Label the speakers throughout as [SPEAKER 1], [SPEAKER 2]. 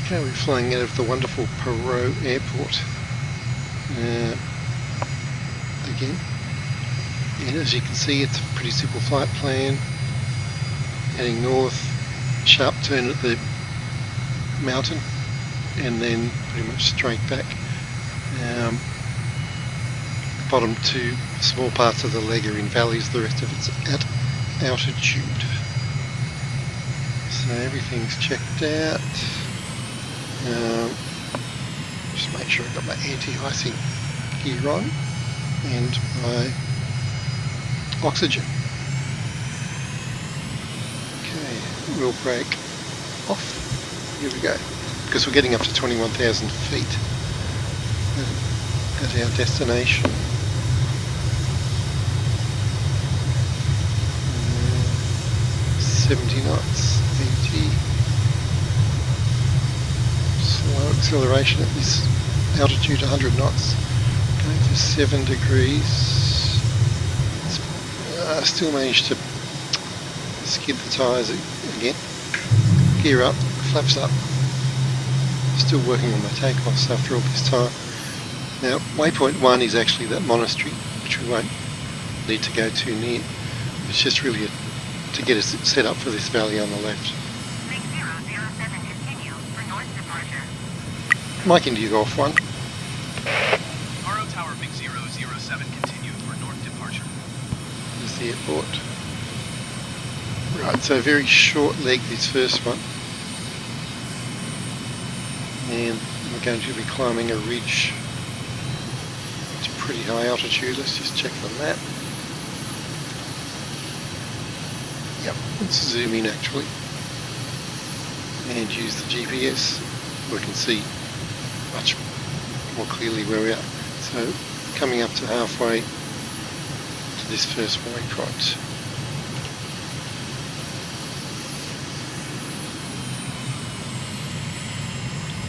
[SPEAKER 1] Okay, we're flying out of the wonderful Paro airport again, and as you can see it's a pretty simple flight plan, heading north, sharp turn at the mountain, and then pretty much straight back. The bottom two small parts of the leg are in valleys, the rest of it's at altitude. So everything's checked out. Just make sure I've got my anti-icing gear on and my oxygen. Okay, wheel brake off. Here we go. Because we're getting up to 21,000 feet at our destination. 70 knots, 80. Slow acceleration at this altitude, 100 knots. Going for 7 degrees. Still managed to skid the tyres again. Gear up, flaps up. Still working on my takeoffs after all this time. Now, waypoint 1 is actually that monastery, which we won't need to go too near. It's just really to get us set up for this valley on the left.
[SPEAKER 2] MiG-007 continue for north departure.
[SPEAKER 1] Mike India Golf 1.
[SPEAKER 3] Paro Tower MiG-007 continue for north departure.
[SPEAKER 1] There's the airport. Right, so very short leg this first one. And we're going to be climbing a ridge. It's pretty high altitude. Let's just check the map. Yep, let's zoom in actually and use the GPS. We can see much more clearly where we are. So coming up to halfway to this first waypoint.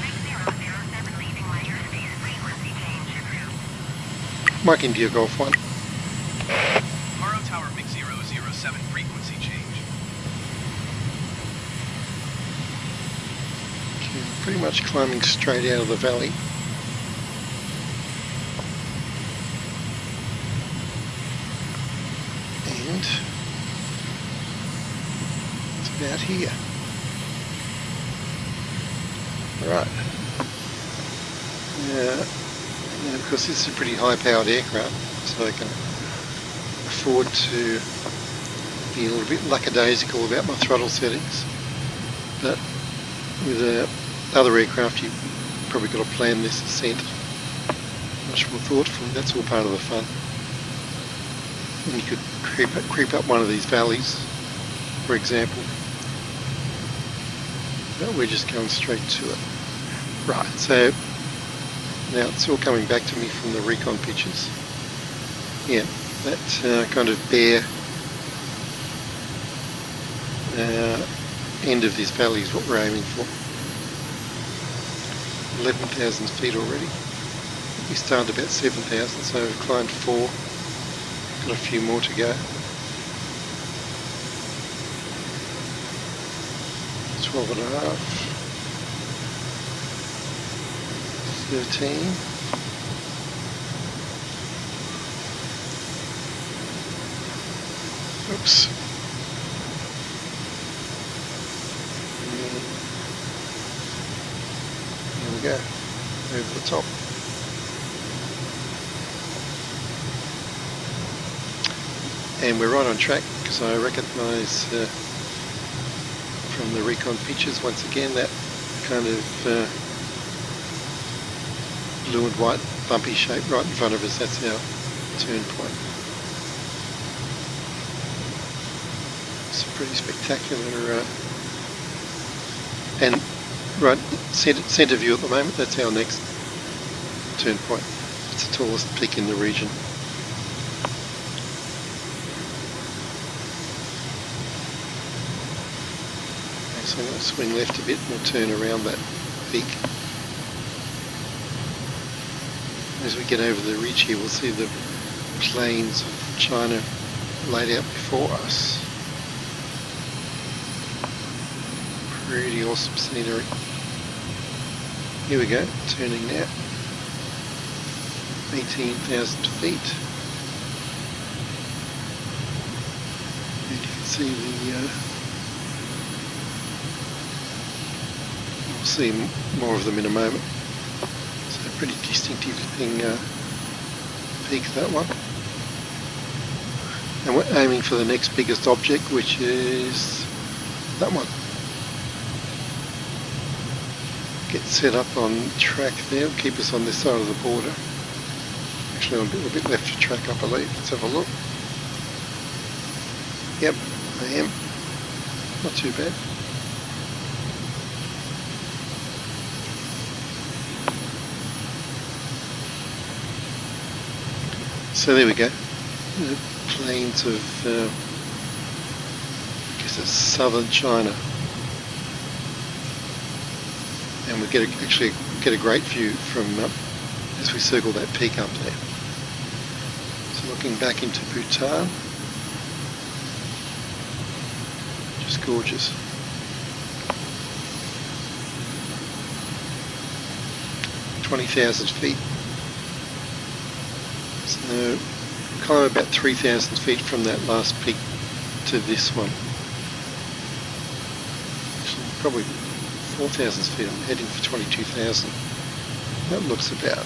[SPEAKER 2] MiG-007 leaving my airspace, frequency change approved.
[SPEAKER 1] Mike India Golf 1.
[SPEAKER 3] Paro Tower MiG-007 frequency change.
[SPEAKER 1] Okay, pretty much climbing straight out of the valley. And it's about here. Right. Now, of course, this is a pretty high-powered aircraft, so I can afford to be a little bit lackadaisical about my throttle settings. But with other aircraft, you've probably got to plan this ascent much more thoughtfully. That's all part of the fun. And you could creep up one of these valleys, for example. But we're just going straight to it. Right, so now it's all coming back to me from the recon pictures. Yeah, that kind of bare end of this valley is what we're aiming for. 11,000 feet already. We started about 7,000, so we've climbed 4. Got a few more to go. 12 and a half. 13. Oops. There we go. Over the top. And we're right on track because I recognise from the recon pictures once again that kind of blue and white bumpy shape right in front of us. That's our turn point. It's a pretty spectacular and right centre view at the moment. That's our next turn point. It's the tallest peak in the region. So I'm going to swing left a bit and we'll turn around that peak. As we get over the ridge here, we'll see the plains of China laid out before us. Pretty awesome scenery. Here we go, turning now. 18,000 feet. And you can see we'll see more of them in a moment. So pretty distinctive thing, peak, that one. And we're aiming for the next biggest object, which is that one. Get set up on track there, keep us on this side of the border. Actually, I'm a bit left to track, I believe. Let's have a look. Yep, I am. Not too bad. So there we go. The plains of, I guess it's southern China. And we actually get a great view from as we circle that peak up there. So looking back into Bhutan, just gorgeous. (20,000 feet). So climb about 3,000 feet from that last peak to this one. Actually, probably 4,000 feet. I'm heading for 22,000. That looks about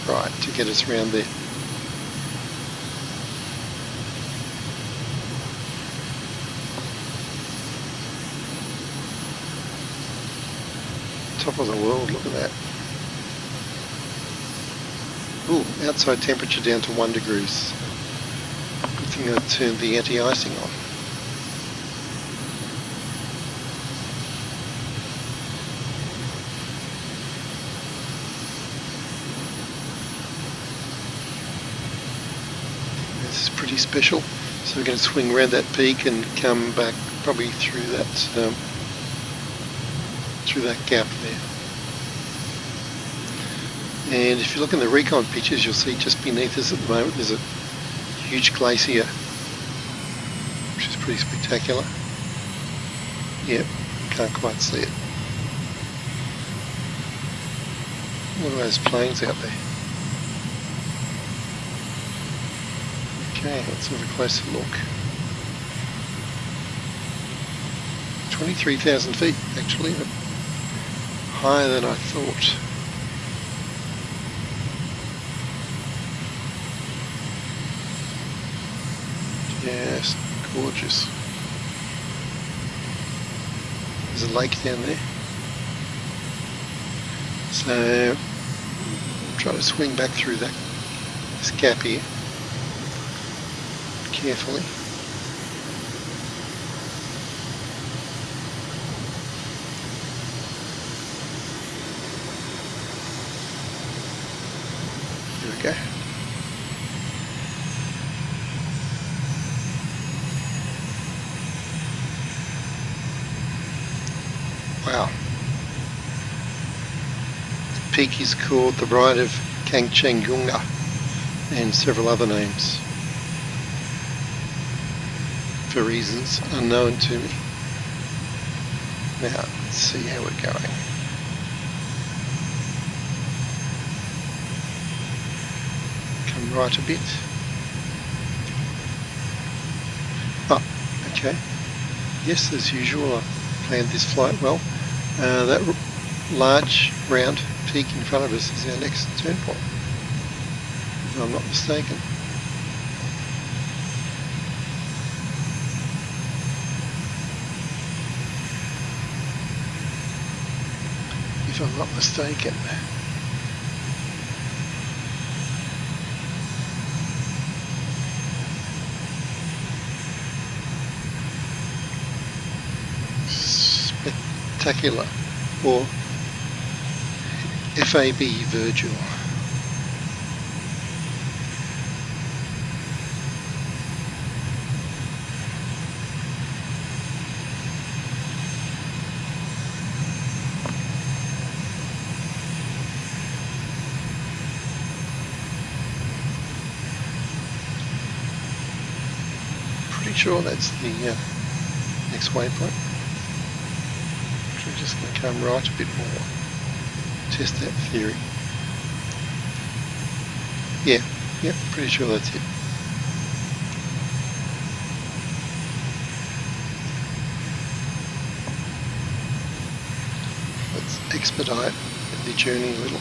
[SPEAKER 1] right to get us around there. Top of the world, look at that. Ooh, outside temperature down to 1 degrees. Good thing I turned the anti-icing on. This is pretty special. So we're going to swing around that peak and come back probably through that gap there. And if you look in the recon pictures, you'll see just beneath us at the moment there's a huge glacier, which is pretty spectacular. Yep, can't quite see it. Look at those plains out there. Okay, let's have a closer look. 23,000 feet, actually, higher than I thought. Yes, gorgeous. There's a lake down there. So, try to swing back through this gap here. Carefully. There we go. Wow. The peak is called the Bride of Kangchenjunga and several other names for reasons unknown to me. Now, let's see how we're going. Come right a bit. Oh, okay. Yes, as usual, I planned this flight well. That large round peak in front of us is our next turn point, if I'm not mistaken. If I'm not mistaken. Spectacular, or FAB Virgil. Pretty sure that's the next waypoint. We're just going to come right a bit more. test that theory. Yeah, pretty sure that's it. Let's expedite the journey a little.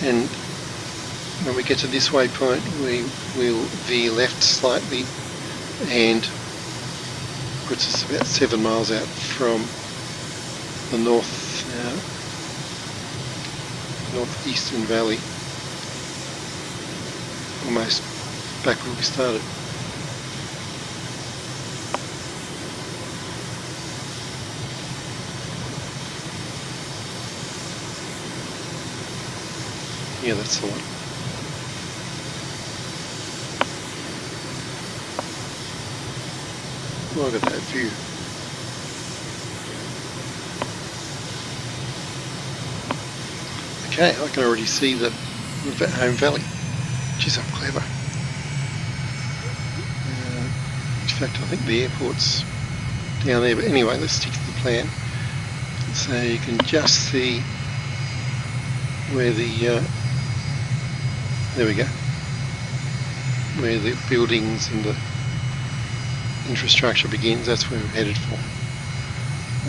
[SPEAKER 1] And when we get to this waypoint, we will veer left slightly and puts us about 7 miles out from the northeastern valley, almost back where we started. Yeah, that's the one. Look at that view. Okay, I can already see the home valley. Geez, I'm clever. In fact, I think the airport's down there, but anyway, let's stick to the plan. So you can just see where the there we go, where the buildings and the infrastructure begins. That's where we're headed for.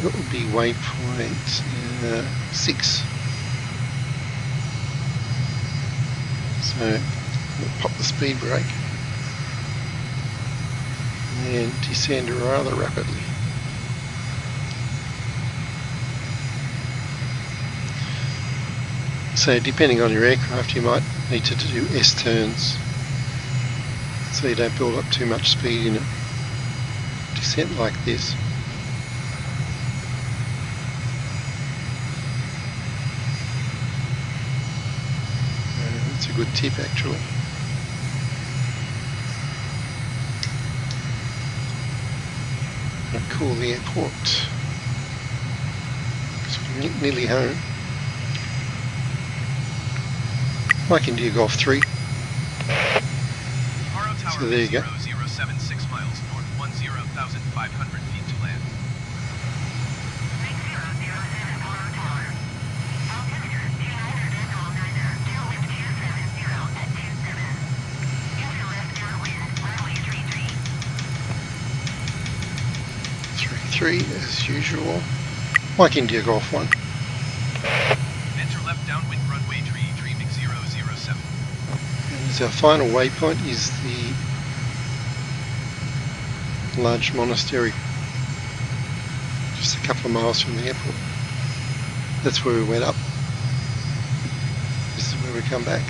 [SPEAKER 1] That would be waypoint 6. So we'll pop the speed brake and descend rather rapidly. So depending on your aircraft, you might need to do S-turns so you don't build up too much speed in a descent like this. That's a good tip actually. And call the airport. So we're nearly home. Mike India Golf 3.
[SPEAKER 3] Paro Tower
[SPEAKER 1] So there you go.
[SPEAKER 3] 0076 miles north, 10,500 feet to land.
[SPEAKER 2] 6007 Paro Tower. Altimeter 200 niner, tailwind 270 at 27. Enter left downwind, runway 33.
[SPEAKER 1] 3 as usual. Mike India Golf 1.
[SPEAKER 3] Enter left downwind, runway 33, MiG 007.
[SPEAKER 1] And our final waypoint is the large monastery, just a couple of miles from the airport. That's where we went up. This is where we come back.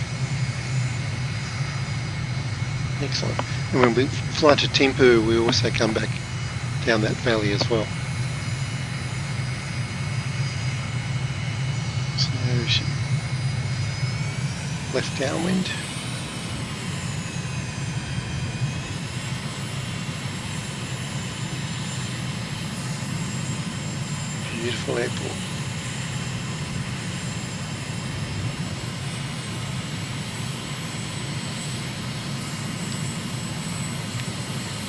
[SPEAKER 1] Excellent. And when we fly to Thimphu, we also come back down that valley as well. So left downwind. Beautiful airport.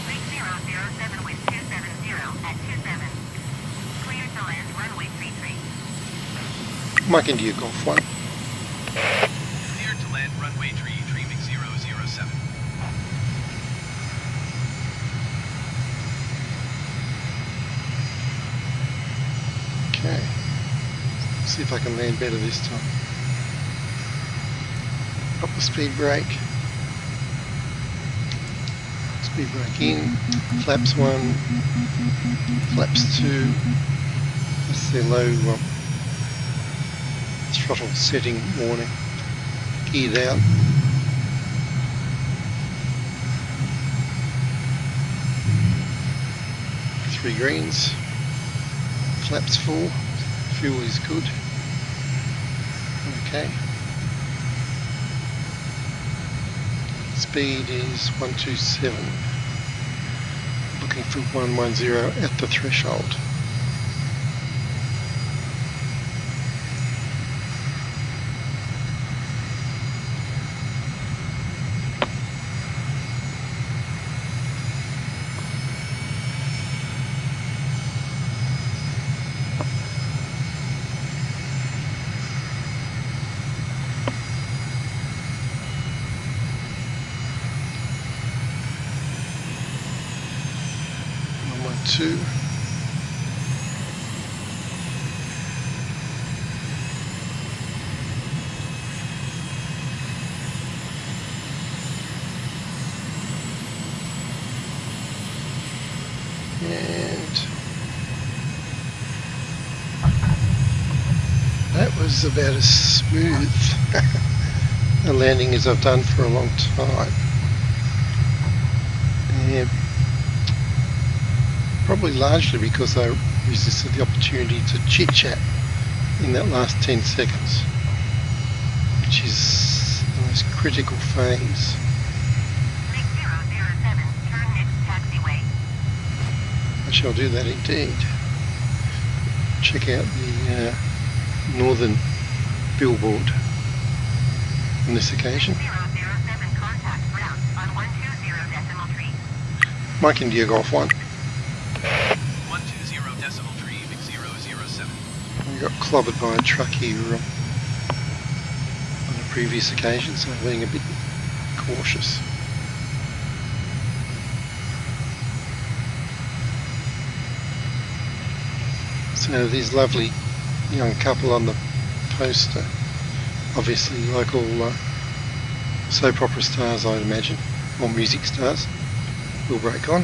[SPEAKER 2] Lake 007 with 270 at 27. Clear to land runway 33.
[SPEAKER 1] Mike India Golf 1.
[SPEAKER 3] Clear to land, runway 33, MiG 007.
[SPEAKER 1] Okay. See if I can land better this time. Up the speed brake. Speed brake in. Flaps 1. Flaps 2. That's the low throttle setting warning. Geared out. Three greens. Flaps full. Fuel is good. Okay. Speed is 127. Looking for 110 at the threshold. 1.2. And that was about as smooth a landing as I've done for a long time. And probably largely because I resisted the opportunity to chit chat in that last 10 seconds, which is the most critical phase.
[SPEAKER 2] 6007, turn next taxiway.
[SPEAKER 1] I shall do that indeed. Check out the northern billboard on this occasion.
[SPEAKER 2] 6007, contact ground on 120.3.
[SPEAKER 1] Mike India Golf 1.
[SPEAKER 3] 120.3, MiG 007.
[SPEAKER 1] We got clobbered by a truck here on a previous occasion, so I'm being a bit cautious. So this lovely young couple on the poster, obviously local soap opera stars, I'd imagine, or music stars, will break on.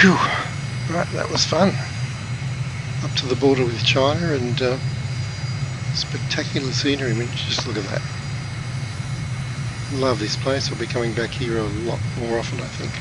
[SPEAKER 1] Whew, right, that was fun. Up to the border with China, and spectacular scenery. I mean, just look at that. Love this place. I'll be coming back here a lot more often, I think.